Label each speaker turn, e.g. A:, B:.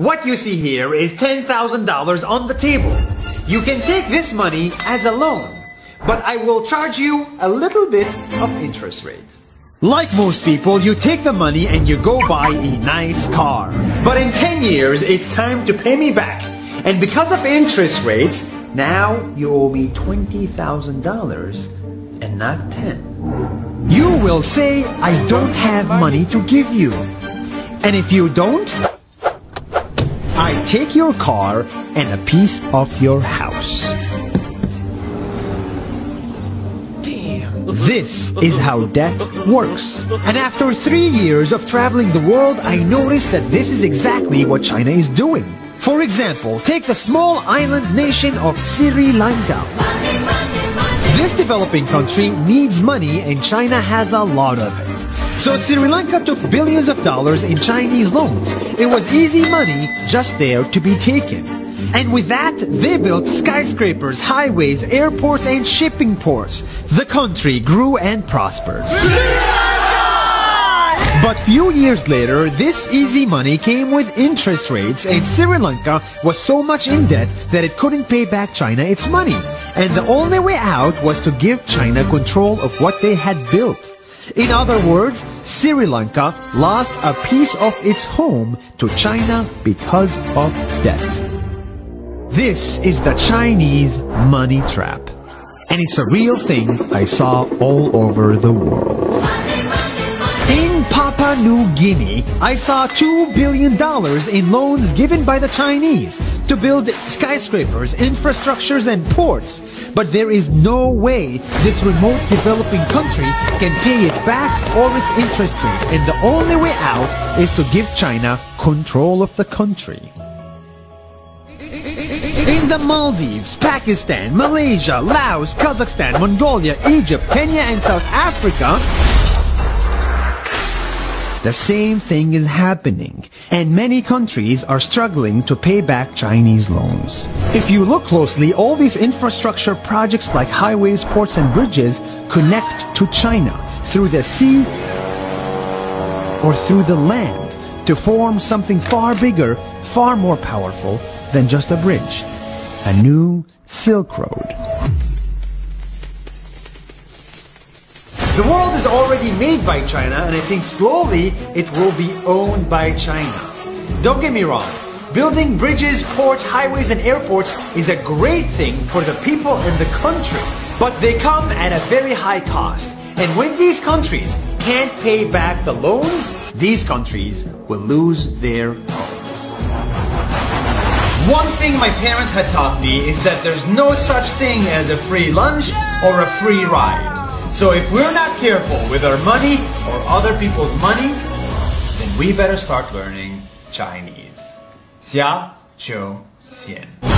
A: What you see here is $10,000 on the table. You can take this money as a loan, but I will charge you a little bit of interest rate. Like most people, you take the money and you go buy a nice car. But in 10 years, it's time to pay me back. And because of interest rates, now you owe me $20,000 and not 10. You will say, I don't have money to give you. And if you don't, I take your car and a piece of your house. This is how debt works. And after 3 years of traveling the world, I noticed that this is exactly what China is doing. For example, take the small island nation of Sri Lanka. This developing country needs money and China has a lot of it. So Sri Lanka took billions of dollars in Chinese loans. It was easy money just there to be taken. And with that, they built skyscrapers, highways, airports, and shipping ports. The country grew and prospered. But few years later, this easy money came with interest rates, and Sri Lanka was so much in debt that it couldn't pay back China its money. And the only way out was to give China control of what they had built. In other words, Sri Lanka lost a piece of its home to China because of debt. This is the Chinese money trap. And it's a real thing I saw all over the world. In Papua New Guinea, I saw $2 billion in loans given by the Chinese to build skyscrapers, infrastructures, and ports. But there is no way this remote developing country can pay it back or its interest rate. And the only way out is to give China control of the country. In the Maldives, Pakistan, Malaysia, Laos, Kazakhstan, Mongolia, Egypt, Kenya, and South Africa, the same thing is happening, and many countries are struggling to pay back Chinese loans. If you look closely, all these infrastructure projects like highways, ports, and bridges connect to China through the sea or through the land to form something far bigger, far more powerful than just a bridge. A new Silk Road. The world is already made by China, and I think slowly it will be owned by China. Don't get me wrong, building bridges, ports, highways, and airports is a great thing for the people in the country, but they come at a very high cost. And when these countries can't pay back the loans, these countries will lose their homes. One thing my parents had taught me is that there's no such thing as a free lunch or a free ride. So if we're not careful with our money or other people's money, then we better start learning Chinese. 下周见。